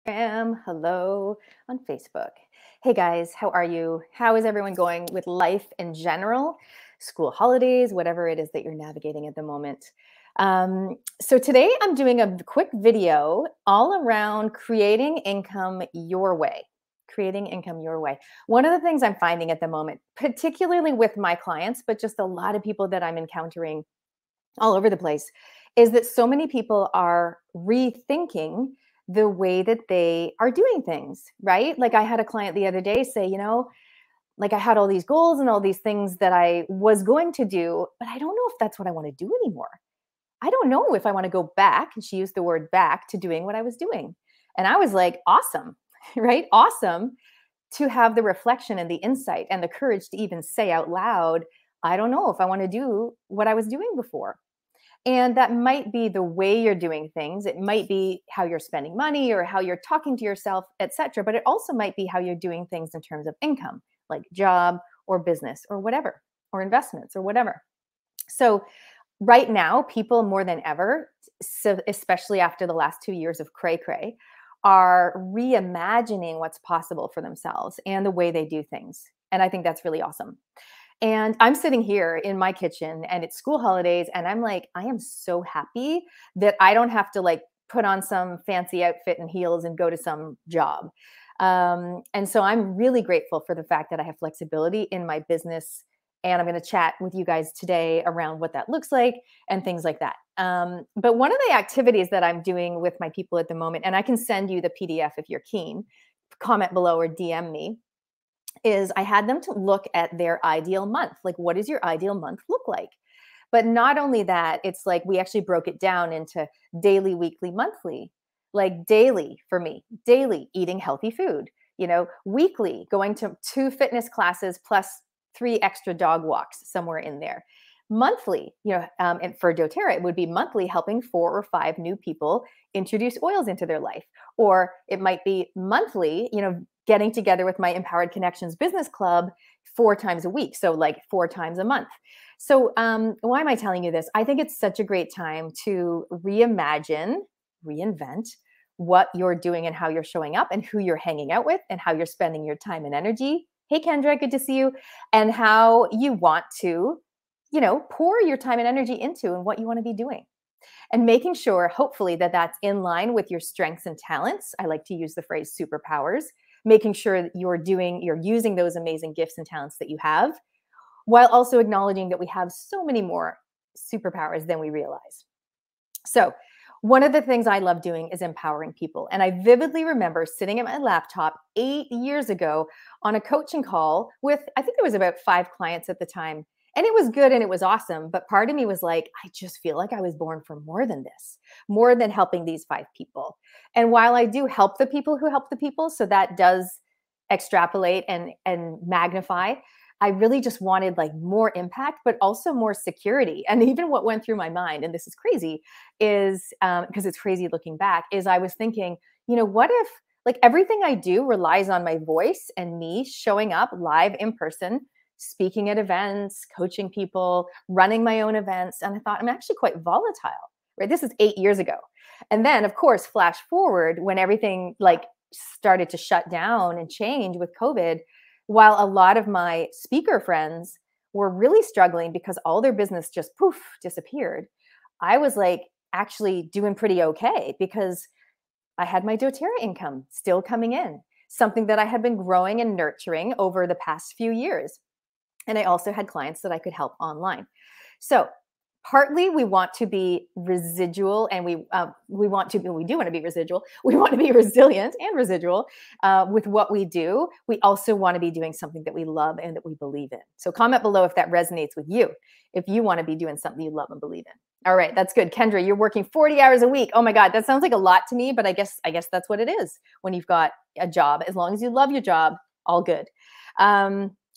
Hello on Facebook. Hey guys, how are you? How is everyone going with life in general? School holidays, whatever it is that you're navigating at the moment. So today I'm doing a quick video all around creating income your way. Creating income your way. One of the things I'm finding at the moment, particularly with my clients, but just a lot of people that I'm encountering all over the place, is that so many people are rethinking the way that they are doing things, right? Like I had a client the other day say, like I had all these goals and all these things that I was going to do, but I don't know if that's what I want to do anymore. I don't know if I want to go back, and she used the word back, to doing what I was doing. And I was like, awesome, right? Awesome to have the reflection and the insight and the courage to even say out loud, I don't know if I want to do what I was doing before. And that might be the way you're doing things. It might be how you're spending money or how you're talking to yourself, etc. But it also might be how you're doing things in terms of income, like job or business or whatever, or investments or whatever. So right now, people more than ever, so especially after the last 2 years of cray-cray, are reimagining what's possible for themselves and the way they do things. And I think that's really awesome. And I'm sitting here in my kitchen and it's school holidays. And I'm like, I am so happy that I don't have to like put on some fancy outfit and heels and go to some job. And so I'm really grateful for the fact that I have flexibility in my business. And I'm going to chat with you guys today around what that looks like and things like that. But one of the activities that I'm doing with my people at the moment, and I can send you the PDF if you're keen, comment below or DM me, is I had them to look at their ideal month. Like, what does your ideal month look like? But not only that, it's like we actually broke it down into daily, weekly, monthly. Like daily for me, daily eating healthy food, weekly going to 2 fitness classes plus 3 extra dog walks somewhere in there. Monthly, and for doTERRA, it would be monthly helping 4 or 5 new people introduce oils into their life. Or it might be monthly, getting together with my Empowered Connections Business Club 4 times a week. So like 4 times a month. So why am I telling you this? I think it's such a great time to reimagine, reinvent what you're doing and how you're showing up and who you're hanging out with and how you're spending your time and energy. Hey, Kendra, good to see you. And how you want to, pour your time and energy into and what you want to be doing. And making sure, hopefully, that that's in line with your strengths and talents. I like to use the phrase superpowers. Making sure that you're using those amazing gifts and talents that you have, while also acknowledging that we have so many more superpowers than we realize. So one of the things I love doing is empowering people. And I vividly remember sitting at my laptop 8 years ago on a coaching call with, I think there was about 5 clients at the time. And it was good and it was awesome. But part of me was like, I just feel like I was born for more than this, more than helping these 5 people. And while I do help the people who help the people, so that does extrapolate and magnify, I really just wanted like more impact, but also more security. And even what went through my mind, and this is crazy, is because it's crazy looking back, is I was thinking, what if like everything I do relies on my voice and me showing up live in person, speaking at events, coaching people, running my own events. And I thought, I'm actually quite volatile, right? This is 8 years ago. And then of course, flash forward when everything like started to shut down and change with COVID, while a lot of my speaker friends were really struggling because all their business just poof, disappeared. I was like actually doing pretty okay because I had my doTERRA income still coming in, something that I had been growing and nurturing over the past few years. And I also had clients that I could help online. So partly we want to be residual, and we do want to be residual. We want to be resilient and residual with what we do. We also want to be doing something that we love and that we believe in. So comment below if that resonates with you, if you want to be doing something you love and believe in. All right, that's good. Kendra, you're working 40 hours a week. Oh my God, that sounds like a lot to me, but I guess that's what it is when you've got a job. As long as you love your job, all good.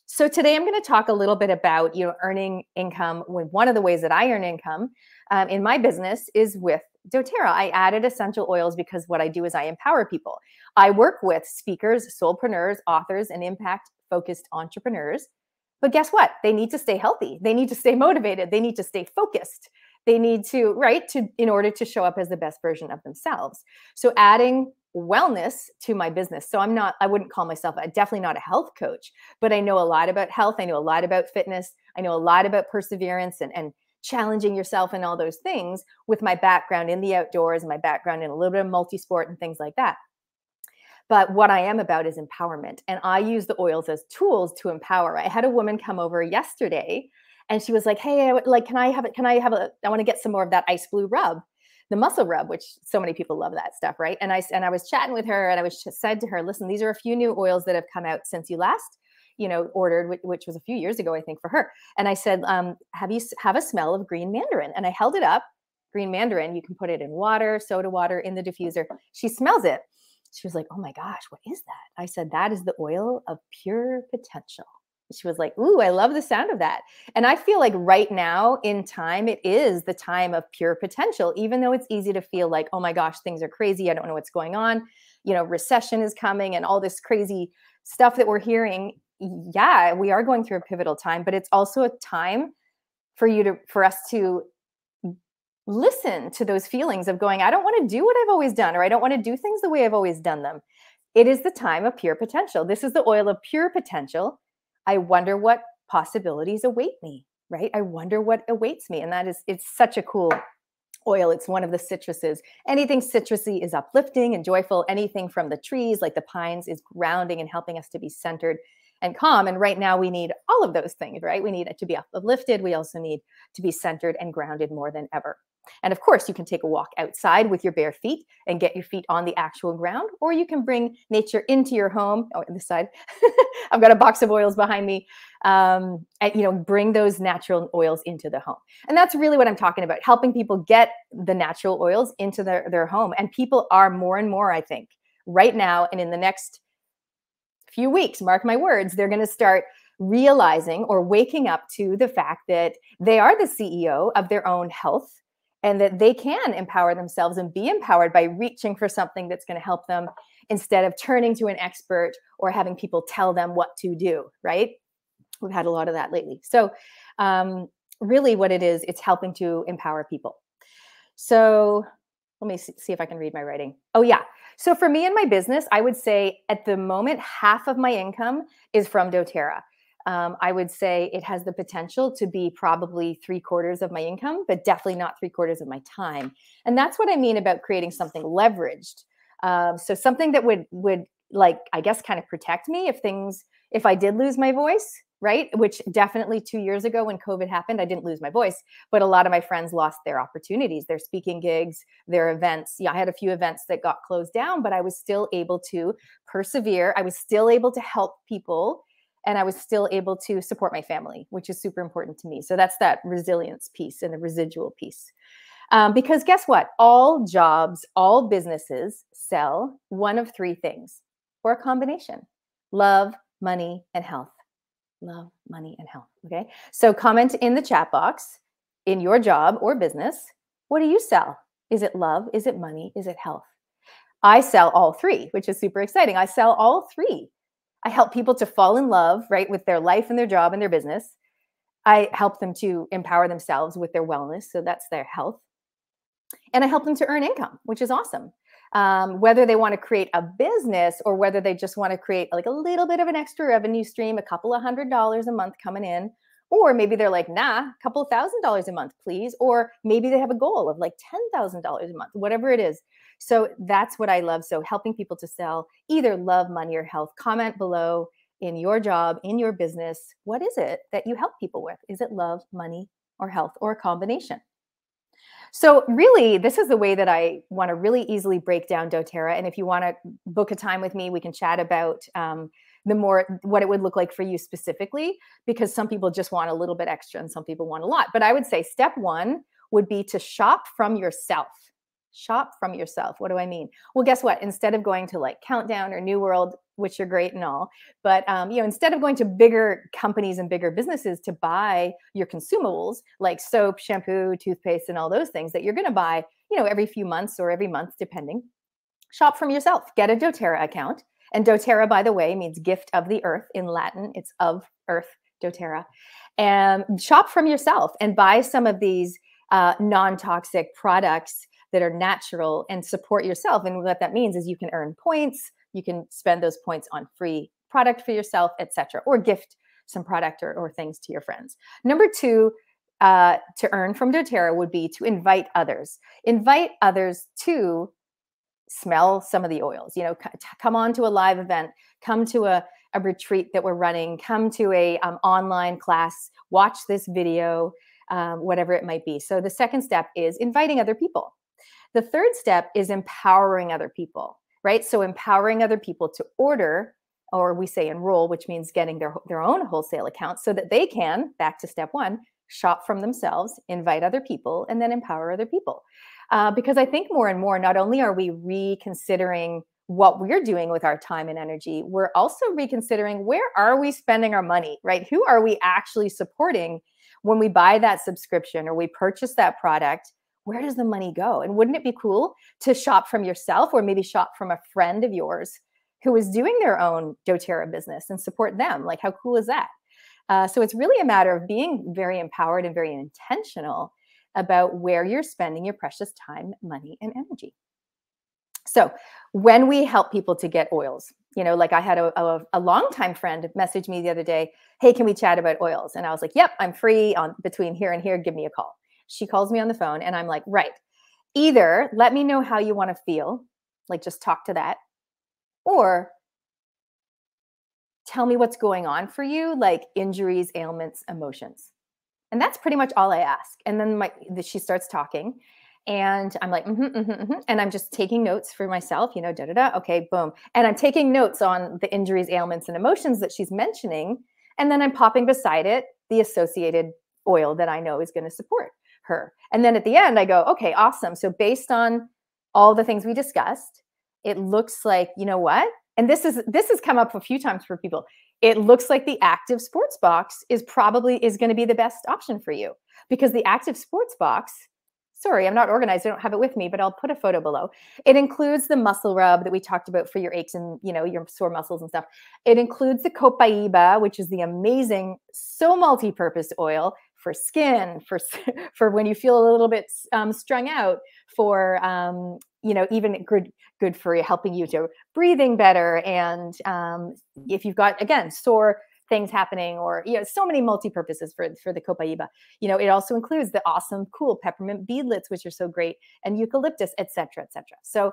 So today I'm going to talk a little bit about, earning income. One of the ways that I earn income in my business is with doTERRA. I added essential oils because what I do is I empower people. I work with speakers, soulpreneurs, authors, and impact-focused entrepreneurs. But guess what? They need to stay healthy. They need to stay motivated. They need to stay focused. They need to, in order to show up as the best version of themselves. So adding wellness to my business. So I wouldn't call myself, definitely not a health coach, but I know a lot about health. I know a lot about fitness. I know a lot about perseverance and challenging yourself and all those things with my background in the outdoors and my background in a little bit of multi-sport and things like that. But what I am about is empowerment. And I use the oils as tools to empower. I had a woman come over yesterday and she was like, hey, I want to get some more of that ice blue rub, the muscle rub, which so many people love that stuff, right? And I was chatting with her and I said to her, listen, these are a few new oils that have come out since you last, ordered, which was a few years ago, I think, for her. And I said, have a smell of green mandarin? And I held it up. Green mandarin, you can put it in water, soda water, in the diffuser. She smells it. She was like, oh my gosh, what is that? I said, that is the oil of pure potential. She was like, ooh, I love the sound of that. And I feel like right now in time, it is the time of pure potential, even though it's easy to feel like, oh my gosh, things are crazy. I don't know what's going on. Recession is coming and all this crazy stuff that we're hearing. Yeah, we are going through a pivotal time, but it's also a time for us to listen to those feelings of going, I don't want to do what I've always done, or I don't want to do things the way I've always done them. It is the time of pure potential. This is the oil of pure potential. I wonder what possibilities await me, right? I wonder what awaits me. And it's such a cool oil. It's one of the citruses. Anything citrusy is uplifting and joyful. Anything from the trees, like the pines, is grounding and helping us to be centered and calm. And right now we need all of those things, right? We need it to be uplifted. We also need to be centered and grounded more than ever. And of course, you can take a walk outside with your bare feet and get your feet on the actual ground, or you can bring nature into your home. Oh, on this side, I've got a box of oils behind me. And, bring those natural oils into the home. And that's really what I'm talking about, helping people get the natural oils into their home. And people are more and more, I think, right now and in the next few weeks, mark my words, they're going to start realizing or waking up to the fact that they are the CEO of their own health, and that they can empower themselves and be empowered by reaching for something that's going to help them instead of turning to an expert or having people tell them what to do, right? We've had a lot of that lately. So really what it is, it's helping to empower people. So let me see if I can read my writing. Oh yeah. So for me and my business, I would say at the moment, half of my income is from doTERRA. I would say it has the potential to be probably 3/4 of my income, but definitely not 3/4 of my time. And that's what I mean about creating something leveraged. So something that would like, I guess, kind of protect me if I did lose my voice, right? Which definitely 2 years ago when COVID happened, I didn't lose my voice, but a lot of my friends lost their opportunities, their speaking gigs, their events. Yeah, I had a few events that got closed down, but I was still able to persevere. I was still able to help people. And I was still able to support my family, which is super important to me. So that's that resilience piece and the residual piece. Because guess what? All jobs, all businesses sell one of three things, or a combination: love, money, and health. Love, money, and health. Okay. So comment in the chat box, in your job or business, what do you sell? Is it love? Is it money? Is it health? I sell all three, which is super exciting. I sell all three. I help people to fall in love, right, with their life and their job and their business. I help them to empower themselves with their wellness. So that's their health. And I help them to earn income, which is awesome. Whether they want to create a business or whether they just want to create like a little bit of an extra revenue stream, a couple of $100s a month coming in, or maybe they're like, nah, a couple $1,000s a month, please. Or maybe they have a goal of like $10,000 a month, whatever it is. So that's what I love. So helping people to sell either love, money, or health. Comment below in your job, in your business. What is it that you help people with? Is it love, money, or health, or a combination? So really, this is the way that I want to really easily break down doTERRA. And if you want to book a time with me, we can chat about what it would look like for you specifically, because some people just want a little bit extra and some people want a lot. But I would say step one would be to shop from yourself. Shop from yourself. What do I mean? Well, guess what? Instead of going to like Countdown or New World, which are great and all, but instead of going to bigger companies and bigger businesses to buy your consumables like soap, shampoo, toothpaste, and all those things that you're going to buy, every few months or every month, depending, shop from yourself. Get a doTERRA account. And doTERRA, by the way, means gift of the earth in Latin. It's of earth, doTERRA. And shop from yourself and buy some of these non-toxic products that are natural and support yourself. And what that means is you can earn points, you can spend those points on free product for yourself, etc., or gift some product or things to your friends. Number two, to earn from doTERRA would be to invite others. Invite others to smell some of the oils, come on to a live event, come to a retreat that we're running, come to a online class, watch this video, whatever it might be. So the second step is inviting other people. The third step is empowering other people, right? So empowering other people to order, or we say enroll, which means getting their own wholesale account so that they can, back to step one, shop from themselves, invite other people, and then empower other people. Because I think more and more, not only are we reconsidering what we're doing with our time and energy, we're also reconsidering where are we spending our money, right? Who are we actually supporting when we buy that subscription or we purchase that product? Where does the money go? And wouldn't it be cool to shop from yourself or maybe shop from a friend of yours who is doing their own doTERRA business and support them? Like, how cool is that? So it's really a matter of being very empowered and very intentional about where you're spending your precious time, money, and energy. So when we help people to get oils, like I had a longtime friend message me the other day, hey, can we chat about oils? And I was like, yep, I'm free on between here and here. Give me a call. She calls me on the phone and I'm like, right, either let me know how you want to feel, like just talk to that, or tell me what's going on for you, like injuries, ailments, emotions. And that's pretty much all I ask. And then she starts talking and I'm like, and I'm just taking notes for myself, okay, boom. And I'm taking notes on the injuries, ailments, and emotions that she's mentioning. And then I'm popping beside it the associated oil that I know is going to support her. And then at the end I go, okay, awesome. So based on all the things we discussed, it looks like, you know what? And this has come up a few times for people. It looks like the Active Sports Box is going to be the best option for you, because the Active Sports Box, sorry, I'm not organized, I don't have it with me, but I'll put a photo below. It includes the muscle rub that we talked about for your aches and your sore muscles and stuff. It includes the copaiba, which is the amazing, so multi-purpose oil for skin, for when you feel a little bit strung out, for even good for helping you to breathing better, and if you've got, again, sore things happening, or so many multi-purposes for the copaiba. It also includes the awesome, cool peppermint beadlets, which are so great, and eucalyptus, etc., etc. So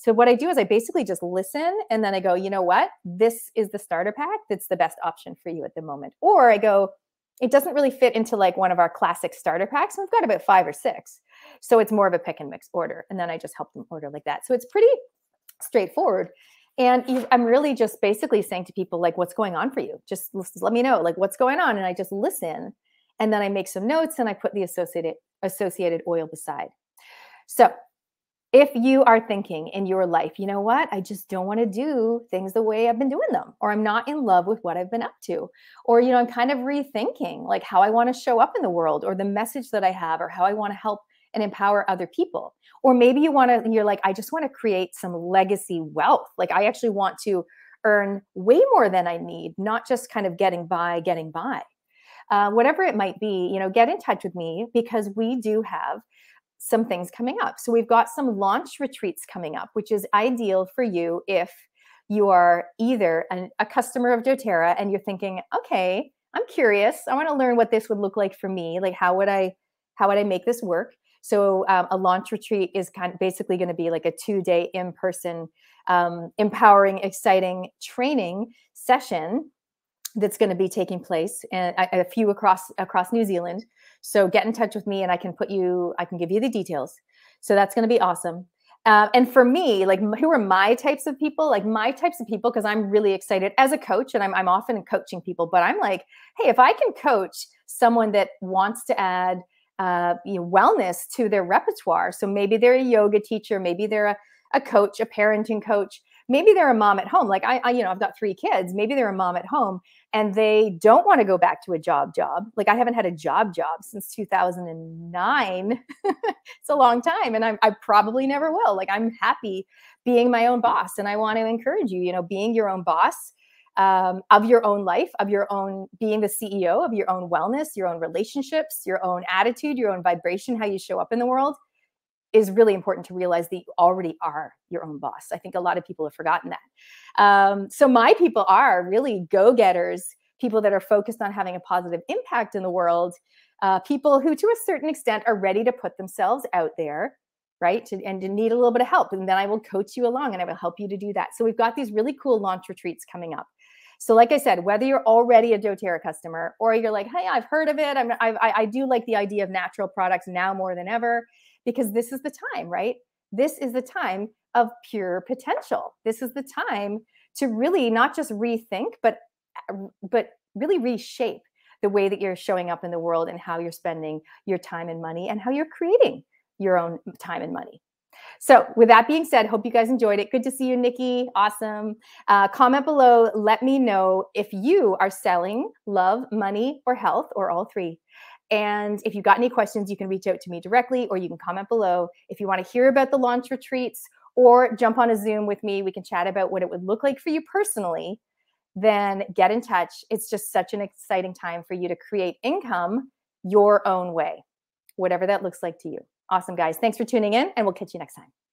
what I do is I basically just listen, and then I go, you know what? This is the starter pack that's the best option for you at the moment. Or I go, it doesn't really fit into like one of our classic starter packs. We've got about 5 or 6. So it's more of a pick and mix order. And then I just help them order like that. So it's pretty straightforward. And I'm really just basically saying to people, like, what's going on for you? Just let me know, like, what's going on. And I just listen. And then I make some notes and I put the associated oil beside. So if you are thinking in your life, you know what, I just don't want to do things the way I've been doing them, or I'm not in love with what I've been up to, or, I'm kind of rethinking like how I want to show up in the world, or the message that I have, or how I want to help and empower other people. Or maybe you're like, I just want to create some legacy wealth. Like I actually want to earn way more than I need, not just kind of getting by. Whatever it might be, get in touch with me, because we do have some things coming up. So we've got some launch retreats coming up, which is ideal for you if you are either a customer of doTERRA and you're thinking, okay, I'm curious, I want to learn what this would look like for me. Like, how would I make this work? So a launch retreat is kind of basically going to be like a 2-day in-person, empowering, exciting training session that's going to be taking place, and a few across New Zealand. So get in touch with me and I can give you the details. So that's going to be awesome. And for me, like, who are my types of people? Like my types of people, because I'm really excited as a coach, and I'm often coaching people, but I'm like, hey, if I can coach someone that wants to add wellness to their repertoire. So maybe they're a yoga teacher, maybe they're a coach, a parenting coach, maybe they're a mom at home. Like I've got 3 kids. Maybe they're a mom at home and they don't want to go back to a job. Like I haven't had a job since 2009. It's a long time, and I probably never will. Like I'm happy being my own boss, and I want to encourage you, being your own boss of your own life, of your own, being the CEO of your own wellness, your own relationships, your own attitude, your own vibration, how you show up in the world. is really important to realize that you already are your own boss. I think a lot of people have forgotten that. So my people are really go-getters, people that are focused on having a positive impact in the world, people who to a certain extent are ready to put themselves out there, right? And to need a little bit of help. And then I will coach you along and I will help you to do that. So we've got these really cool launch retreats coming up. So like I said, whether you're already a doTERRA customer or you're like, hey, I've heard of it. I do like the idea of natural products now more than ever, because this is the time, right? This is the time of pure potential. This is the time to really not just rethink, but really reshape the way that you're showing up in the world and how you're spending your time and money and how you're creating your own time and money. So with that being said, hope you guys enjoyed it. Good to see you, Nikki. Awesome. Comment below. Let me know if you are selling love, money, or health, or all three. And if you've got any questions, you can reach out to me directly, or you can comment below. If you want to hear about the launch retreats or jump on a Zoom with me, we can chat about what it would look like for you personally, then get in touch. It's just such an exciting time for you to create income your own way, whatever that looks like to you. Awesome, guys. Thanks for tuning in, and we'll catch you next time.